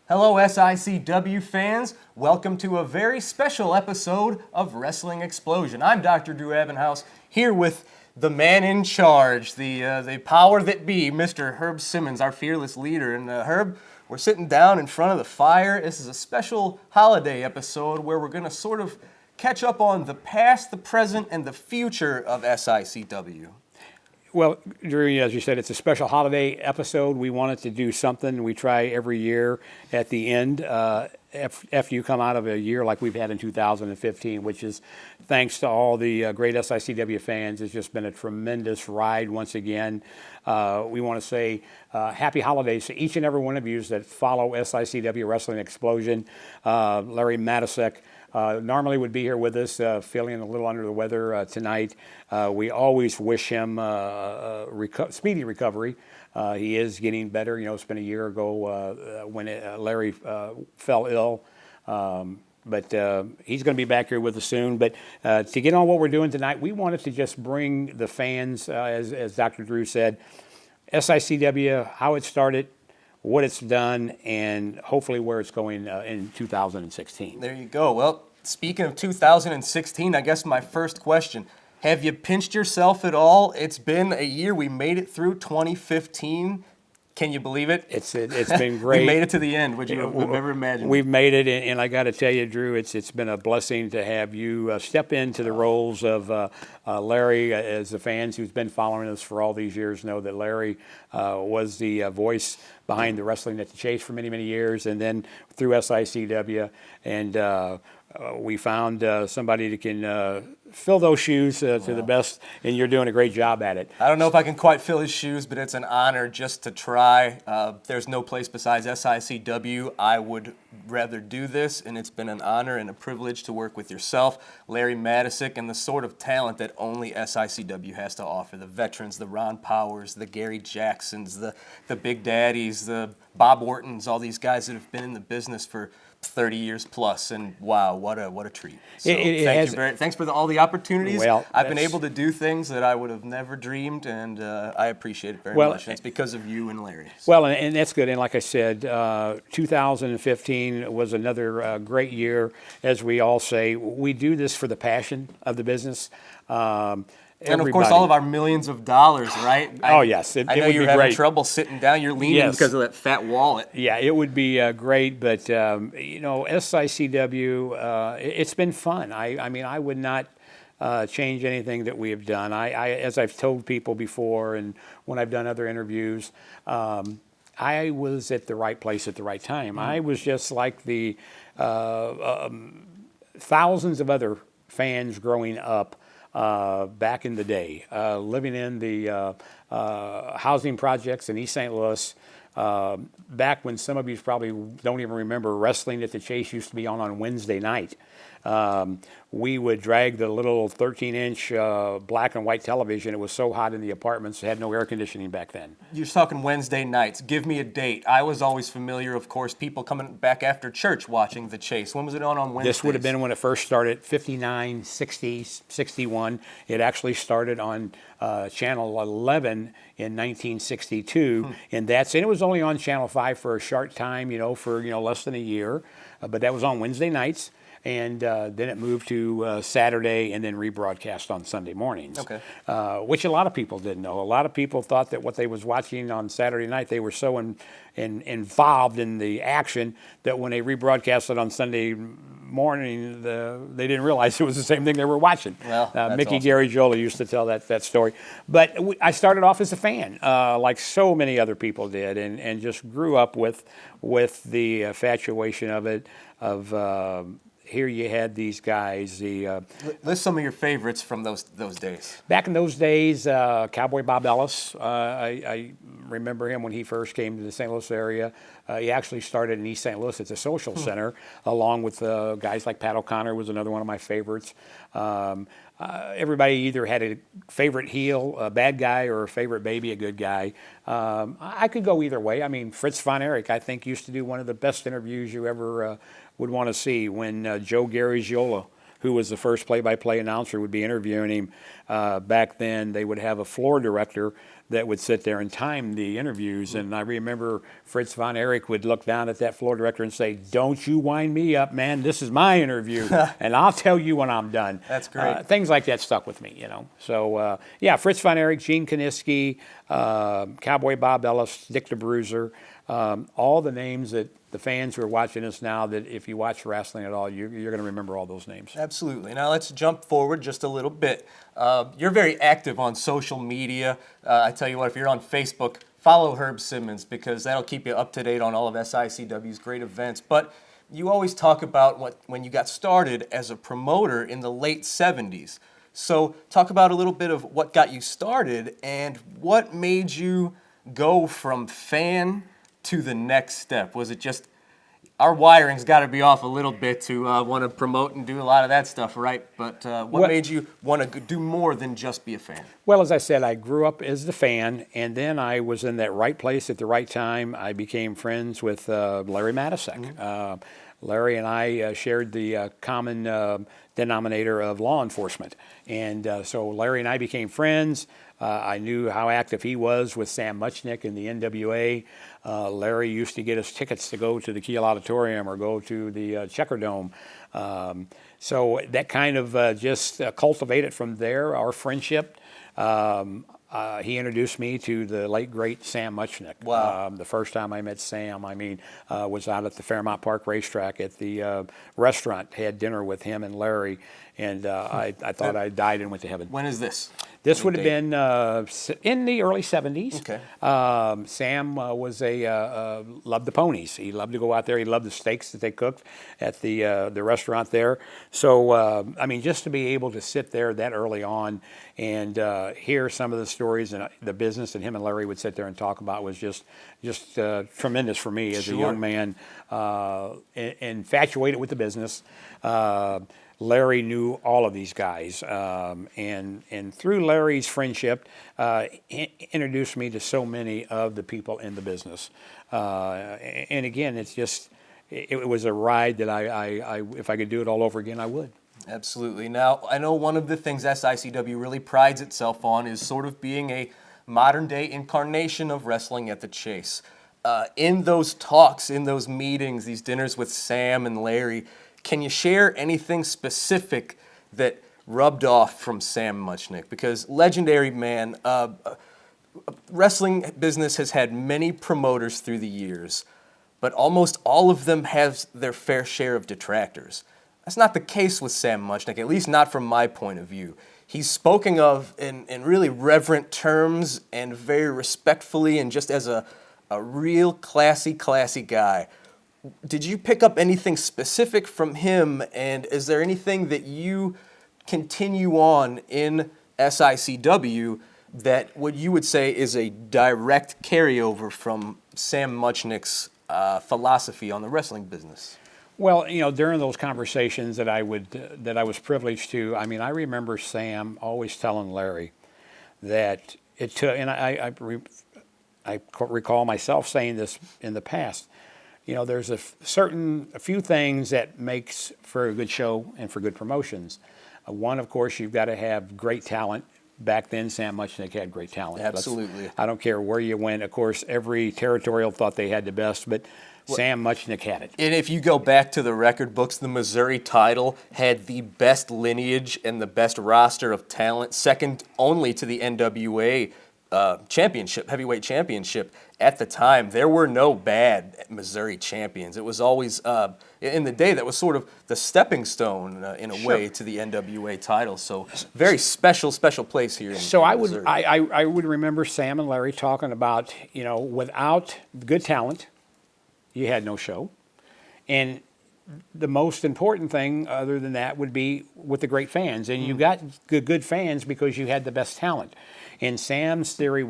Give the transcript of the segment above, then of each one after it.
Hello, SICW fans. Welcome to a very special episode of Wrestling Explosion. I'm Dr. Drew Ebenhaus, here with the man in charge, the power that be, Mr. Herb Simmons, our fearless leader. And Herb, we're sitting down in front of the fire. This is a special holiday episode where we're going to sort of catch up on the past, the present, and the future of SICW. Well, Drew, as you said, it's a special holiday episode. We wanted to do something we try every year at the end. After you come out of a year like we've had in 2015, which is thanks to all the great SICW fans. It's just been a tremendous ride once again. We want to say happy holidays to each and every one of you that follow SICW Wrestling Explosion. Larry Matisek normally would be here with us, feeling a little under the weather tonight. We always wish him speedy recovery. He is getting better. You know, it's been a year ago when Larry fell ill. But he's going to be back here with us soon. But to get on what we're doing tonight, we wanted to just bring the fans, as Dr. Drew said, SICW, how it started, what it's done, and hopefully where it's going in 2016. There you go. Well, speaking of 2016, I guess my first question, have you pinched yourself at all? It's been a year. We made it through 2015. Can you believe it? It's been great. We made it to the end. Would you have ever imagined? We've made it, and I got to tell you, Drew, it's been a blessing to have you step into the roles of Larry. As the fans who's been following us for all these years know that Larry was the voice behind the Wrestling at the Chase for many, many years, and then through SICW, and we found somebody that can fill those shoes to the best, and you're doing a great job at it. I don't know if I can quite fill his shoes, but it's an honor just to try. There's no place besides SICW I would rather do this, and it's been an honor and a privilege to work with yourself, Larry Matisek, and the sort of talent that only SICW has to offer. The veterans, the Ron Powers, the Gary Jacksons, the Big Daddies, the Bob Ortons, all these guys that have been in the business for 30 years plus, and wow, what a treat. So thanks for all the opportunities. Well, I've been able to do things that I would have never dreamed, and I appreciate it very much. And it's because of you and Larry. So. Well, and that's good. And like I said, 2015 was another great year. As we all say, we do this for the passion of the business. And of course, all of our millions of dollars, right? Yes. I know you're having trouble sitting down. You're leaning because of that fat wallet. Yeah, it would be great, but you know, SICW, it's been fun. I mean, I would not change anything that we have done. As I've told people before, and when I've done other interviews, I was at the right place at the right time. I was just like the thousands of other fans growing up. Back in the day, living in the housing projects in East St. Louis, back when some of you probably don't even remember Wrestling at the Chase used to be on Wednesday night. We would drag the little 13-inch black and white television. It was so hot in the apartments, they had no air conditioning back then. You're talking Wednesday nights. Give me a date. I was always familiar, of course, people coming back after church watching The Chase. When was it on Wednesdays? This would have been when it first started, 59, 60, 61. It actually started on Channel 11 in 1962, and it was only on Channel 5 for a short time, for less than a year, but that was on Wednesday nights. And then it moved to Saturday and then rebroadcast on Sunday mornings, which a lot of people didn't know. A lot of people thought that what they was watching on Saturday night, they were so involved in the action that when they rebroadcast it on Sunday morning, they didn't realize it was the same thing they were watching. Well, Mickey awesome. Gary Jola used to tell that story. But I started off as a fan, like so many other people did, and just grew up with the infatuation of it, here you had these guys. List some of your favorites from those days. Back in those days, Cowboy Bob Ellis. I remember him when he first came to the St. Louis area. He actually started in East St. Louis at the Social Center, along with guys like Pat O'Connor was another one of my favorites. Everybody either had a favorite heel, a bad guy, or a favorite baby, a good guy. I could go either way. I mean, Fritz von Erich, I think, used to do one of the best interviews you ever would want to see when Joe Garagiola, who was the first play-by-play announcer, would be interviewing him. Back then, they would have a floor director that would sit there and time the interviews. And I remember Fritz von Erich would look down at that floor director and say, "Don't you wind me up, man. This is my interview, and I'll tell you when I'm done." That's great. Things like that stuck with me, you know. So, yeah, Fritz von Erich, Gene Kaniski, Cowboy Bob Ellis, Dick the Bruiser, all the names that the fans who are watching us now, that if you watch wrestling at all, you're going to remember all those names. Absolutely. Now let's jump forward just a little bit. You're very active on social media. I tell you what, if you're on Facebook, follow Herb Simmons, because that'll keep you up to date on all of SICW's great events. But you always talk about when you got started as a promoter in the late 70s. So talk about a little bit of what got you started and what made you go from fan to the next step. Was it just our wiring's got to be off a little bit to want to promote and do a lot of that stuff, right? But what made you want to do more than just be a fan? Well, as I said, I grew up as the fan, and then I was in that right place at the right time. I became friends with Larry Matisek. Larry and I shared the common denominator of law enforcement. And so Larry and I became friends. I knew how active he was with Sam Muchnick in the NWA. Larry used to get us tickets to go to the Kiel Auditorium or go to the Checker Dome. So that kind of just cultivated from there, our friendship. He introduced me to the late, great Sam Muchnick. Wow. The first time I met Sam, was out at the Fairmount Park racetrack at the restaurant, had dinner with him and Larry, and I thought I died and went to heaven. When is this? This would have been in the early 70s. Okay. Sam was loved the ponies. He loved to go out there. He loved the steaks that they cooked at the restaurant there. So, just to be able to sit there that early on and hear some of the stories and the business that him and Larry would sit there and talk about was just tremendous for me as a young man, infatuated with the business. Larry knew all of these guys, and through Larry's friendship, introduced me to so many of the people in the business. And again, it was a ride that I if I could do it all over again, I would. Absolutely. Now, I know one of the things SICW really prides itself on is sort of being a modern-day incarnation of wrestling at the Chase. In those talks, in those meetings, these dinners with Sam and Larry, can you share anything specific that rubbed off from Sam Muchnick? Because legendary man, wrestling business has had many promoters through the years, but almost all of them have their fair share of detractors. That's not the case with Sam Muchnick, at least not from my point of view. He's spoken of in really reverent terms and very respectfully and just as a real classy guy. Did you pick up anything specific from him, and is there anything that you continue on in SICW that what you would say is a direct carryover from Sam Muchnick's philosophy on the wrestling business? Well, during those conversations that I was privileged to, I remember Sam always telling Larry that it took, and I recall myself saying this in the past. There's a few things that makes for a good show and for good promotions. One, of course, you've got to have great talent. Back then, Sam Muchnick had great talent. Absolutely. I don't care where you went. Of course, every territorial thought they had the best, but Sam Muchnick had it. And if you go back to the record books, the Missouri title had the best lineage and the best roster of talent, second only to the NWA championship, heavyweight championship. At the time, there were no bad Missouri champions. It was always, in the day, that was sort of the stepping stone, in a way, to the NWA title. So very special place here in Missouri. I would remember Sam and Larry talking about, without good talent, you had no show. And the most important thing other than that would be with the great fans. And you got good fans because you had the best talent. And Sam's theory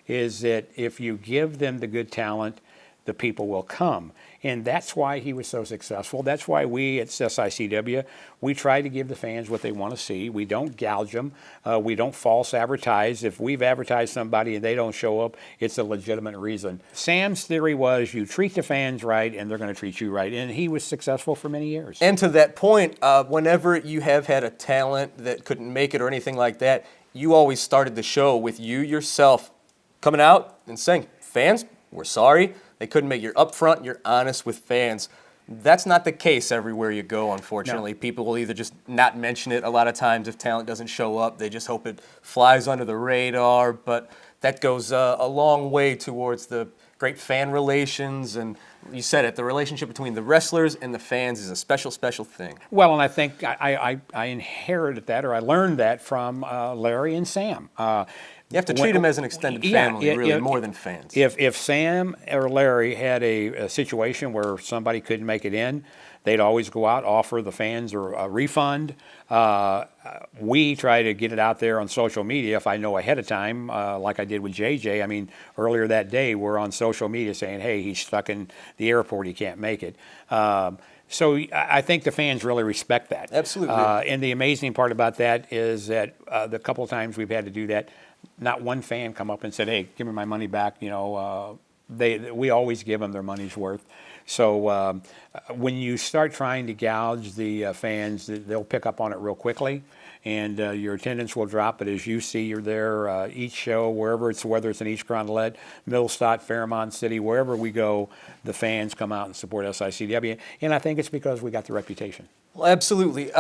is that if you give them the good talent, the people will come. And that's why he was so successful. That's why we at SICW, we try to give the fans what they want to see. We don't gouge them. We don't false advertise. If we've advertised somebody and they don't show up, it's a legitimate reason. Sam's theory was you treat the fans right and they're going to treat you right. And he was successful for many years. And to that point, whenever you have had a talent that couldn't make it or anything like that, you always started the show with you yourself coming out and saying, fans, we're sorry. They couldn't make it. You're upfront, you're honest with fans. That's not the case everywhere you go, unfortunately. No. People will either just not mention it a lot of times if talent doesn't show up. They just hope it flies under the radar. But that goes a long way towards the great fan relations. And you said it, the relationship between the wrestlers and the fans is a special, special thing. Well, and I think I inherited that, or I learned that from Larry and Sam. You have to treat them as an extended family, really, more than fans. If Sam or Larry had a situation where somebody couldn't make it in, they'd always go out, offer the fans a refund. We try to get it out there on social media if I know ahead of time, like I did with JJ. I mean, earlier that day, we're on social media saying, hey, he's stuck in the airport, he can't make it. So I think the fans really respect that. Absolutely. And the amazing part about that is that the couple of times we've had to do that, not one fan come up and said, hey, give me my money back. You know, we always give them their money's worth. So when you start trying to gouge the fans, they'll pick up on it real quickly, and your attendance will drop. But as you see, you're there each show, whether it's in East Carondelet, Millstadt, Fairmont City, wherever we go, the fans come out and support SICW. And I think it's because we got the reputation. Well, absolutely.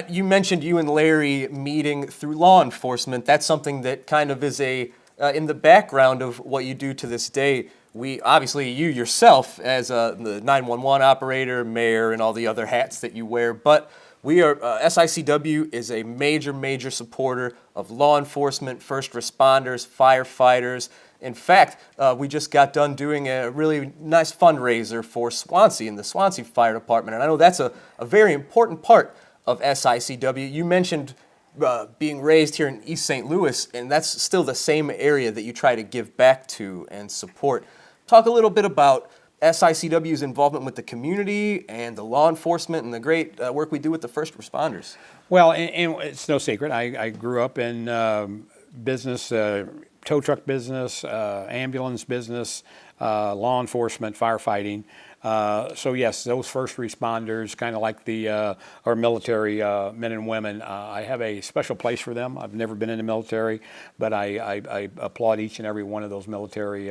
You mentioned you and Larry meeting through law enforcement. That's something that kind of is in the background of what you do to this day. We obviously, you yourself as the 911 operator, mayor, and all the other hats that you wear, but we are SICW is a major, major supporter of law enforcement, first responders, firefighters. In fact, we just got done doing a really nice fundraiser for Swansea and the Swansea Fire Department, and I know that's a very important part of SICW. You mentioned being raised here in East St. Louis, and that's still the same area that you try to give back to and support. Talk a little bit about SICW's involvement with the community and the law enforcement and the great work we do with the first responders. Well, and it's no secret. I grew up in business, tow truck business, ambulance business, law enforcement, firefighting. So yes, those first responders, kind of like our military men and women, I have a special place for them. I've never been in the military, but I applaud each and every one of those military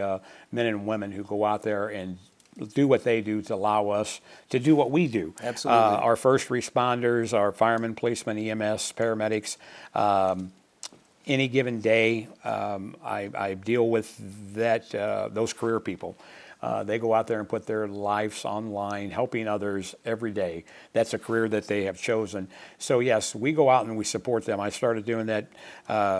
men and women who go out there and do what they do to allow us to do what we do. Absolutely. Our first responders, our firemen, policemen, EMS, paramedics. Any given day, I deal with those career people. They go out there and put their lives online, helping others every day. That's a career that they have chosen. So yes, we go out and we support them. I started doing that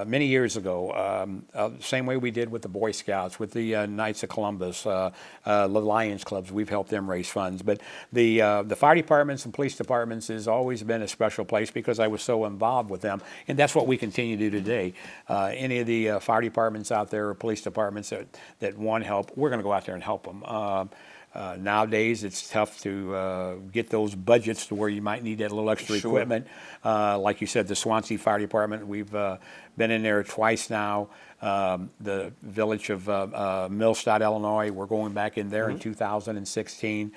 many years ago, same way we did with the Boy Scouts, with the Knights of Columbus, the Lions Clubs. We've helped them raise funds. But the fire departments and police departments has always been a special place because I was so involved with them. And that's what we continue to do today. Any of the fire departments out there or police departments that want help, we're going to go out there and help them. Nowadays, it's tough to get those budgets to where you might need that little extra Sure. equipment. Like you said, the Swansea Fire Department, we've been in there twice now. The village of Millstadt, Illinois, we're going back in there in 2016.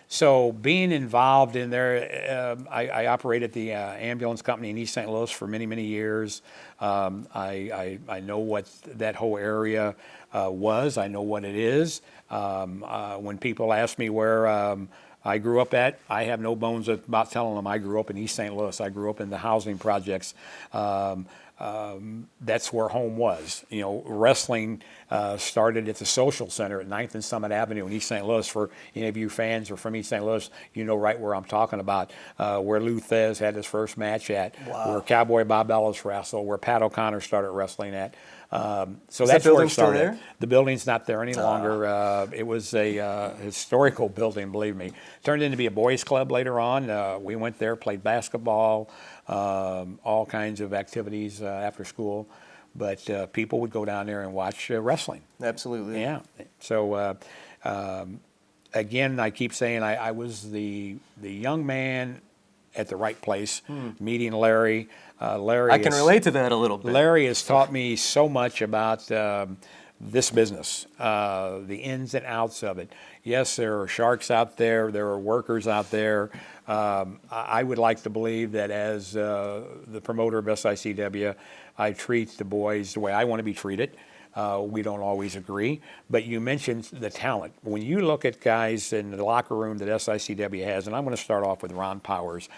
So being involved in there, I operated the ambulance company in East St. Louis for many, many years. I know what that whole area was. I know what it is. When people ask me where I grew up at, I have no bones about telling them I grew up in East St. Louis. I grew up in the housing projects. That's where home was. You know, wrestling started at the Social Center at 9th and Summit Avenue in East St. Louis. For any of you fans or from East St. Louis, you know right where I'm talking about, where Lou Thez had his first match at, where Cowboy Bob Ellis wrestled, where Pat O'Connor started wrestling at. So that's where it started. There? The building's not there any longer. It was a historical building, believe me. Turned into be a boys' club later on. We went there, played basketball, all kinds of activities after school. But people would go down there and watch wrestling. Absolutely. Yeah. So Again, I keep saying I was the young man at the right place, meeting Larry. Larry I can is- relate to that a little bit. Larry has taught me so much about this business, the ins and outs of it. Yes, there are sharks out there. There are workers out there. I would like to believe that as the promoter of SICW, I treat the boys the way I want to be treated. We don't always agree, but you mentioned the talent. When you look at guys in the locker room that SICW has, and I'm going to start off with Ron Powers.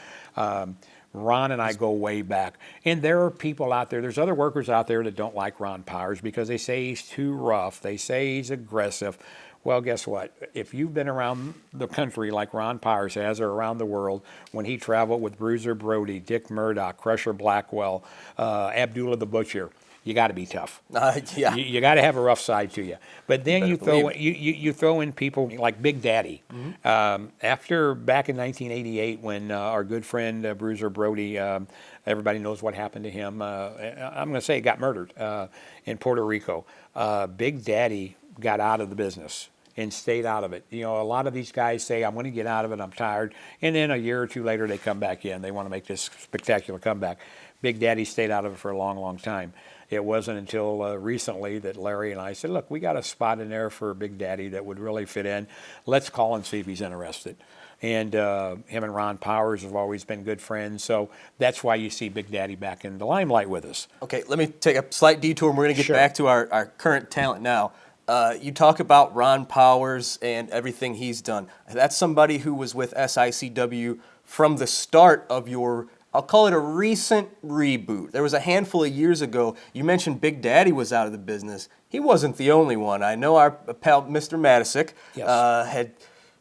Ron and I go way back. And there are people out there, there's other workers out there that don't like Ron Powers because they say he's too rough. They say he's aggressive. Well, guess what? If you've been around the country like Ron Powers has, or around the world, when he traveled with Bruiser Brody, Dick Murdoch, Crusher Blackwell, Abdullah the Butcher, you got to be tough. Yeah. You got to have a rough side to you. But then you throw believe you throw in people like Big Daddy. After back in 1988, when our good friend Bruiser Brody, everybody knows what happened to him. I'm going to say he got murdered in Puerto Rico. Big Daddy got out of the business and stayed out of it. You know, a lot of these guys say, I'm going to get out of it, I'm tired. And then a year or two later, they come back in. They want to make this spectacular comeback. Big Daddy stayed out of it for a long, long time. It wasn't until recently that Larry and I said, look, we got a spot in there for Big Daddy that would really fit in. Let's call and see if he's interested. And him and Ron Powers have always been good friends. So that's why you see Big Daddy back in the limelight with us. Okay, let me take a slight detour and we're going to get Sure. back to our current talent now. You talk about Ron Powers and everything he's done. That's somebody who was with SICW from the start of your, I'll call it a recent reboot. There was a handful of years ago, you mentioned Big Daddy was out of the business. He wasn't the only one. I know our pal, Mr. Matisic, Yes. had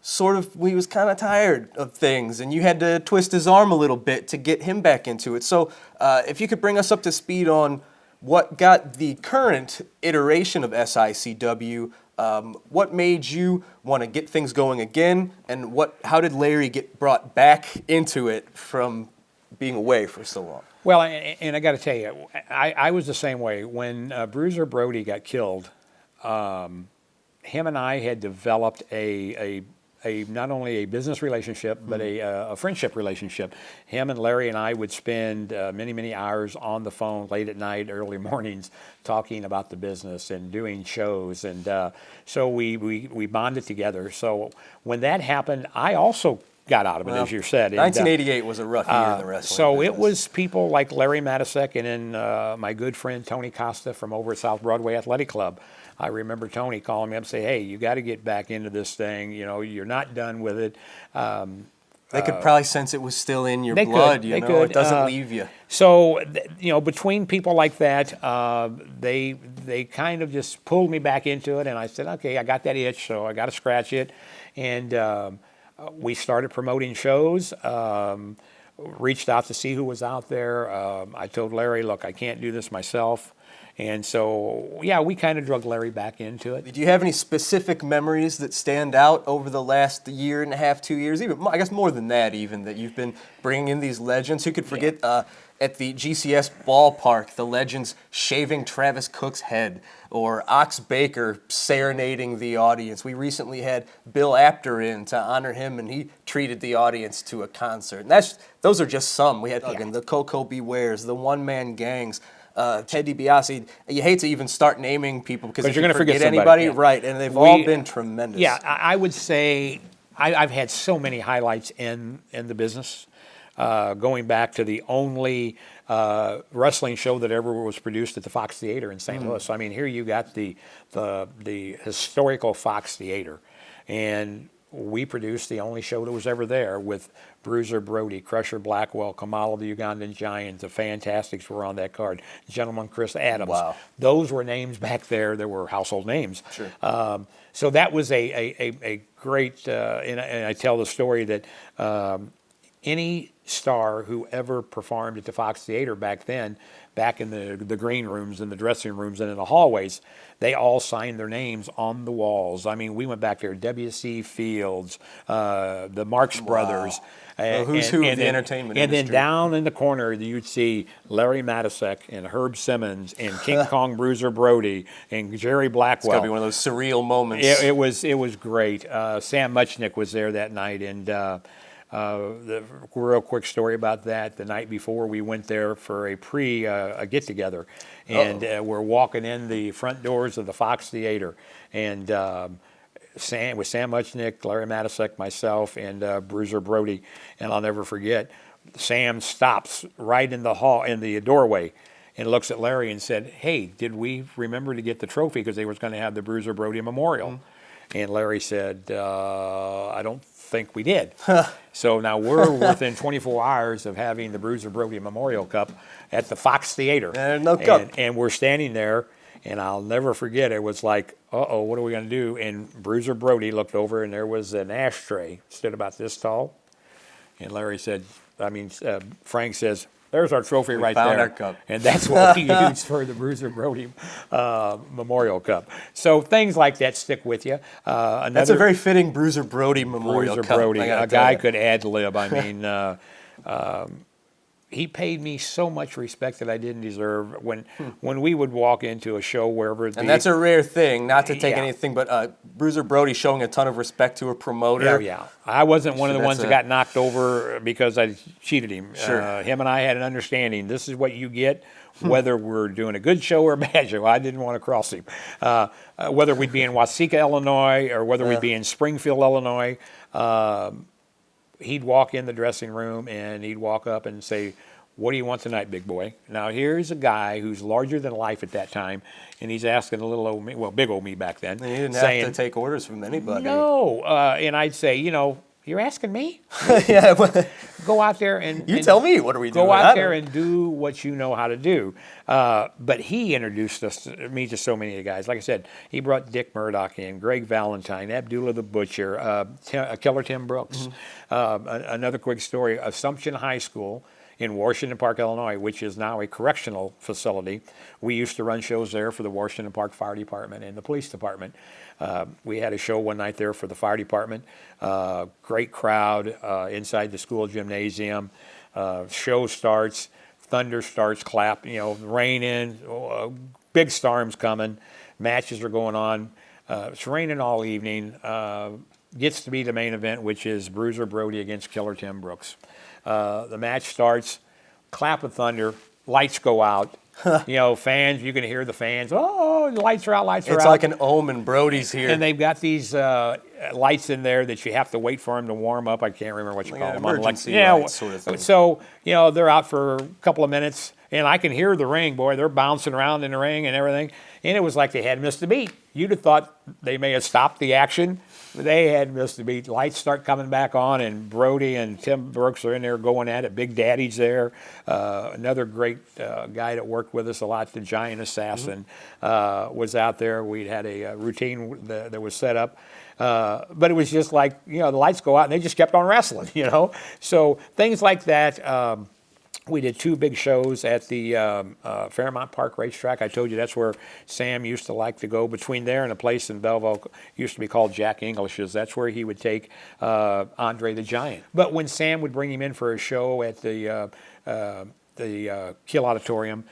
sort of, he was kind of tired of things, and you had to twist his arm a little bit to get him back into it. So if you could bring us up to speed on what got the current iteration of SICW, what made you want to get things going again, and how did Larry get brought back into it from being away for so long? Well, and I got to tell you, I was the same way. When Bruiser Brody got killed, him and I had developed a not only a business relationship, but a friendship relationship. Him and Larry and I would spend many, many hours on the phone late at night, early mornings, talking about the business and doing shows. And so we bonded together. So when that happened, I also got out of it, as you said. And, 1988 was a rough year in the wrestling so it business. was people like Larry Matisic and then my good friend Tony Costa from over at South Broadway Athletic Club. I remember Tony calling me up and say, hey, you got to get back into this thing. You know, you're not done with it. They could probably sense it was still in your they blood, could, you they know, could. it doesn't leave you. So, you know, between people like that, they kind of just pulled me back into it. And I said, okay, I got that itch, so I got to scratch it. And we started promoting shows. Reached out to see who was out there. I told Larry, look, I can't do this myself. And so, yeah, we kind of drug Larry back into it. Do you have any specific memories that stand out over the last year and a half, 2 years, even I guess more than that, even that you've been bringing in these legends? Who could forget at the GCS ballpark, the legends shaving Travis Cook's head, or Ox Baker serenading the audience? We recently had Bill Apter in to honor him, and he treated the audience to a concert. And those are just some. We had the Coco Bewares, the one-man gangs. Ted DiBiase, you hate to even start naming people because if you're you gonna forget somebody, anybody, yeah. right? And they've all been tremendous. Yeah, I would say I've had so many highlights in the business. Going back to the only wrestling show that ever was produced at the Fox Theater in St. Louis. I mean, here you got the historical Fox Theater, and we produced the only show that was ever there with Bruiser Brody, Crusher Blackwell, Kamala the Ugandan Giant. The Fantastics were on that card. Gentleman Chris Adams. Wow. Those were names back there that were household names. Sure. So that was a great, and I tell the story that any star who ever performed at the Fox Theater back then, back in the green rooms and the dressing rooms and in the hallways, they all signed their names on the walls. I mean, we went back there, W.C. Fields, the Marx Brothers. Who's who of the entertainment and industry. then down in the corner, you'd see Larry Matisek and Herb Simmons and King Kong Bruiser Brody and Jerry Blackwell. It's gotta be one of those surreal moments. It was great. Sam Muchnick was there that night, and the real quick story about that. The night before, we went there for a get together, and we're walking in the front doors of the Fox Theater, and Sam Muchnick, Larry Matisek, myself, and Bruiser Brody, and I'll never forget. Sam stops right in the hall in the doorway and looks at Larry and said, "Hey, did we remember to get the trophy because they was going to have the Bruiser Brody Memorial?" Mm-hmm. And Larry said, "I don't think we did." So now we're within 24 hours of having the Bruiser Brody Memorial Cup at the Fox Theater. And no cup. And we're standing there, and I'll never forget, it was like, uh-oh, what are we going to do? And Bruiser Brody looked over, and there was an ashtray, stood about this tall. And Larry said, Frank says, "There's our trophy right found there." our cup. And that's what we used for the Bruiser Brody Memorial Cup. So things like that stick with you. That's a very fitting Bruiser Brody Memorial Bruiser Cup. Brody, I gotta a tell guy ya. could ad lib. I mean, he paid me so much respect that I didn't deserve. When we would walk into a show wherever, And that's a rare thing, not to take Yeah. anything, but Bruiser Brody showing a ton of respect to a promoter. Oh, yeah. I wasn't one of the That's ones that got knocked over because I cheated him. Sure. Him and I had an understanding. This is what you get, whether we're doing a good show or a bad show. I didn't want to cross him. Whether we'd be in Waseca, Illinois, or whether we'd be in Springfield, Illinois, he'd walk in the dressing room and he'd walk up and say, "What do you want tonight, big boy?" Now, here's a guy who's larger than life at that time, and he's asking a little old me, well, big old me back then. And you didn't saying, have to take orders from anybody. No. And I'd say, "You're asking me? Yeah, but Go out there and you and tell me, what are we doing? Go I out don't- there and do what you know how to do." But he introduced me to so many of the guys. Like I said, he brought Dick Murdoch in, Greg Valentine, Abdullah the Butcher, Killer Tim Brooks. Another quick story: Assumption High School in Washington Park, Illinois, which is now a correctional facility. We used to run shows there for the Washington Park Fire Department and the Police Department. We had a show one night there for the fire department. Great crowd inside the school gymnasium. Show starts, thunder starts, clap, rain in, big storms coming, matches are going on. It's raining all evening. Gets to be the main event, which is Bruiser Brody against Killer Tim Brooks. The match starts, clap of thunder, lights go out. Fans, you can hear the fans. Oh, the lights are out, lights are out. It's like an omen. Brody's here. And they've got these lights in there that you have to wait for them to warm up. I can't remember what you Like call an them. emergency lights sort of thing. So, they're out for a couple of minutes, and I can hear the ring, boy. They're bouncing around in the ring and everything. And it was like they had missed a beat. You'd have thought they may have stopped the action. But they had missed a beat. Lights start coming back on, and Brody and Tim Brooks are in there going at it. Big Daddy's there. Another great guy that worked with us a lot, the Giant Assassin, was out there. We'd had a routine that was set up. But it was just like, the lights go out, and they just kept on wrestling, So things like that. We did 2 big shows at the Fairmount Park Racetrack. I told you that's where Sam used to like to go. Between there and a place in Belleville used to be called Jack English's. That's where he would take Andre the Giant. But when Sam would bring him in for a show at the Kiel Auditorium,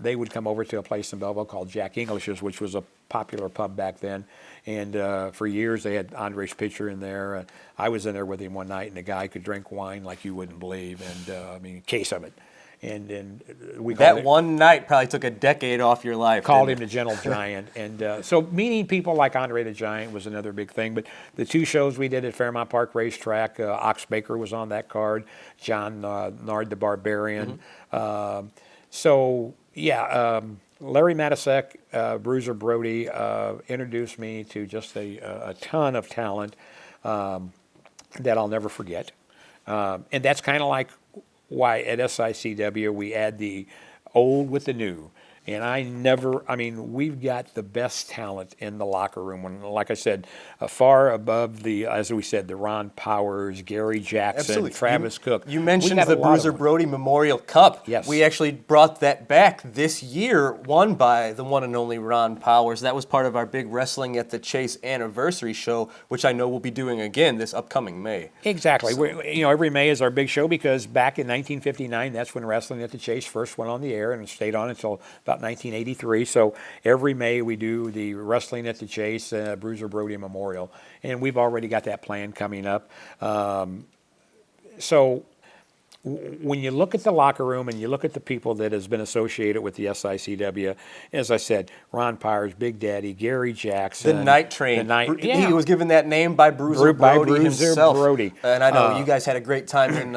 they would come over to a place in Belleville called Jack English's, which was a popular pub back then. And for years, they had Andre's picture in there. I was in there with him one night, and the guy could drink wine like you wouldn't believe, and a case of it. And we called that it, one night probably took a decade off your life. called him didn't the Gentle Giant. And so meeting people like Andre the Giant was another big thing. But the 2 shows we did at Fairmount Park Racetrack, Ox Baker was on that card, John Nard the Barbarian. Larry Matisek, Bruiser Brody introduced me to just a ton of talent that I'll never forget. And that's kind of like why at SICW we add the old with the new. And we've got the best talent in the locker room. When, like I said, far above as we said, the Ron Powers, Gary Jackson, Absolutely. Travis Cook. You We mentioned got a the lot of Bruiser them. Brody Memorial Cup. Yes. We actually brought that back this year, won by the one and only Ron Powers. That was part of our big Wrestling at the Chase anniversary show, which I know we'll be doing again this upcoming May. Exactly. Every May is our big show because back in 1959, that's when Wrestling at the Chase first went on the air and stayed on until about 1983. So every May we do the Wrestling at the Chase Bruiser Brody Memorial, and we've already got that plan coming up. When you look at the locker room and you look at the people that has been associated with the SICW, as I said, Ron Powers, Big Daddy, Gary Jackson, The Night Train. Yeah. He was given that name by Bruiser Brody himself. Brody. And I know you guys had a great time in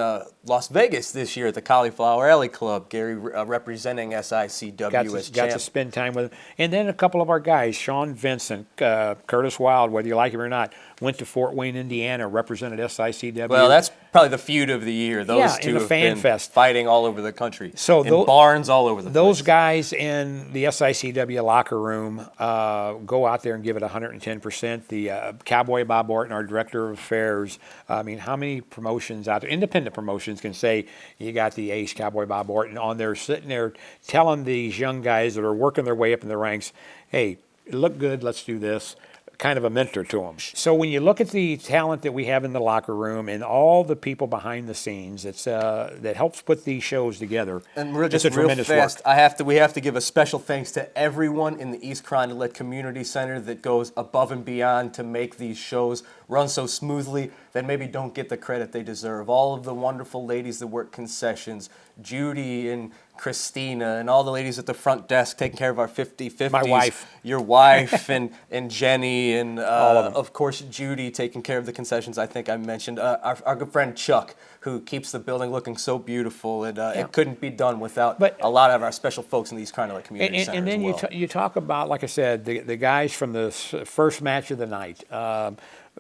Las Vegas this year at the Cauliflower Alley Club. Gary representing SICW got as to champ. spend time with him. And then a couple of our guys, Sean Vincent, Curtis Wild, whether you like him or not, went to Fort Wayne, Indiana, represented SICW. Well, that's probably the feud of the year. Those Yeah, two in the have Fan been Fest. fighting all over the country. So in barns all over the Those place. guys in the SICW locker room go out there and give it 110%. The Cowboy Bob Orton, our director of affairs, how many promotions out there, independent promotions, can say you got the ace Cowboy Bob Orton on there sitting there telling these young guys that are working their way up in the ranks, hey, look good, let's do this. Kind of a mentor to them. So when you look at the talent that we have in the locker room and all the people behind the scenes, that helps put these shows together. And we're it's just a real tremendous fast. work. We have to give a special thanks to everyone in the East Carondelet Community Center that goes above and beyond to make these shows run so smoothly that maybe don't get the credit they deserve. All of the wonderful ladies that work concessions, Judy and Christina, and all the ladies at the front desk taking care of our 50/50s. My wife. Your wife, and Jenny, and All of them. of course Judy taking care of the concessions. I think I mentioned our good friend Chuck, who keeps the building looking so beautiful, and it couldn't be done without But- a lot of our special folks in the East Carondelet Community Center And then as well. you talk about, like I said, the guys from the first match of the night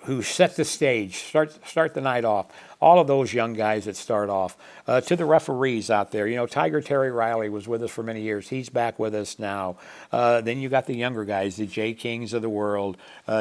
who set the stage, start the night off. All of those young guys that start off. To the referees out there, Tiger Terry Riley was with us for many years. He's back with us now. Then you got the younger guys, the J Kings of the world.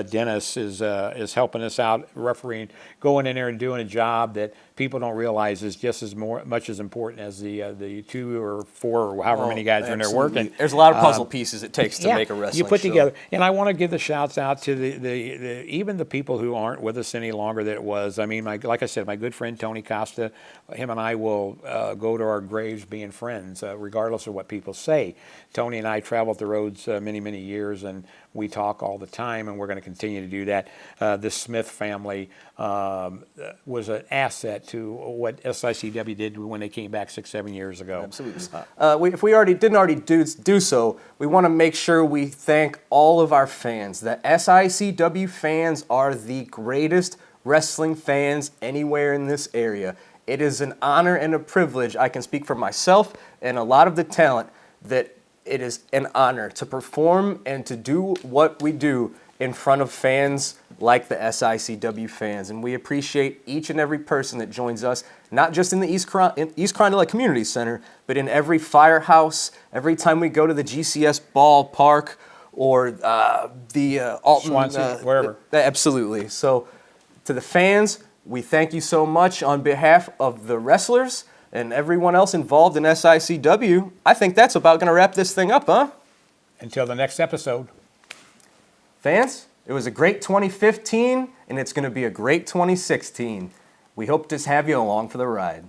Dennis is helping us out, refereeing, going in there and doing a job that people don't realize is just as much as important as the 2 or 4 or however many guys are in there Absolutely. working. There's a lot of puzzle pieces it takes to make a wrestling you put show. together. And I want to give the shouts out to the even the people who aren't with us any longer that it was. Like I said, my good friend Tony Costa, him and I will go to our graves being friends, regardless of what people say. Tony and I traveled the roads many, many years, and we talk all the time, and we're going to continue to do that. The Smith family was an asset to what SICW did when they came back 6-7 years ago. Absolutely. If we didn't already do so, we want to make sure we thank all of our fans. The SICW fans are the greatest wrestling fans anywhere in this area. It is an honor and a privilege. I can speak for myself and a lot of the talent that it is an honor to perform and to do what we do in front of fans like the SICW fans. And we appreciate each and every person that joins us, not just in the East Carondelet Community Center, but in every firehouse, every time we go to the GCS ballpark or the Alton. Swansea, wherever. Absolutely. So to the fans, we thank you so much on behalf of the wrestlers and everyone else involved in SICW. I think that's about going to wrap this thing up, huh? Until the next episode. Fans, it was a great 2015, and it's going to be a great 2016. We hope to have you along for the ride.